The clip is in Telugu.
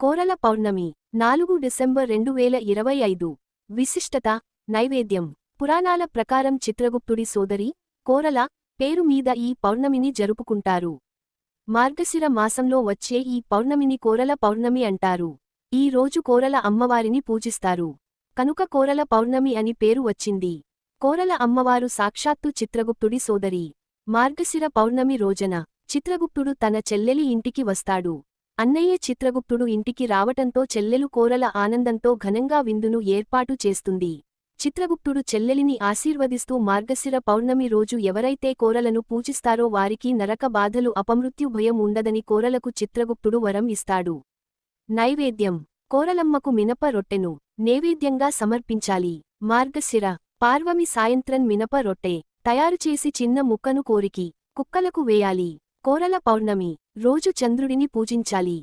కోరల పౌర్ణమి 4 డిసెంబర్ 2025 విశిష్టత నైవేద్యం పురాణాల ప్రకారం చిత్రగుప్తుడి సోదరి కోరల పేరు మీద ఈ పౌర్ణమిని జరుపుకుంటారు. మార్గశిర మాసంలో వచ్చే ఈ పౌర్ణమిని కోరల పౌర్ణమి అంటారు. ఈ రోజు కోరల అమ్మవారిని పూజిస్తారు కనుక కోరల పౌర్ణమి అని పేరు వచ్చింది. కోరల అమ్మవారు సాక్షాత్తు చిత్రగుప్తుడి సోదరి. మార్గశిర పౌర్ణమి రోజున చిత్రగుప్తుడు తన చెల్లెలి ఇంటికి వస్తాడు. అన్నయ్య చిత్రగుప్తుడు ఇంటికి రావటంతో చెల్లెలు కోరల ఆనందంతో ఘనంగా విందును ఏర్పాటు చేస్తుంది. చిత్రగుప్తుడు చెల్లెలిని ఆశీర్వదిస్తూ మార్గశిర పౌర్ణమి రోజు ఎవరైతే కోరలను పూజిస్తారో వారికి నరక బాధలు అపమృత్యు భయం ఉండదని కోరలకు చిత్రగుప్తుడు వరం ఇస్తాడు. నైవేద్యం కోరలమ్మకు మినప రొట్టెను నైవేద్యంగా సమర్పించాలి. మార్గశిర పార్వమి సాయంత్రం మినప రొట్టె తయారుచేసి చిన్న ముక్కను కోరికి కుక్కలకు వేయాలి. కోరల పౌర్ణమి రోజు చంద్రుడిని పూజించాలి.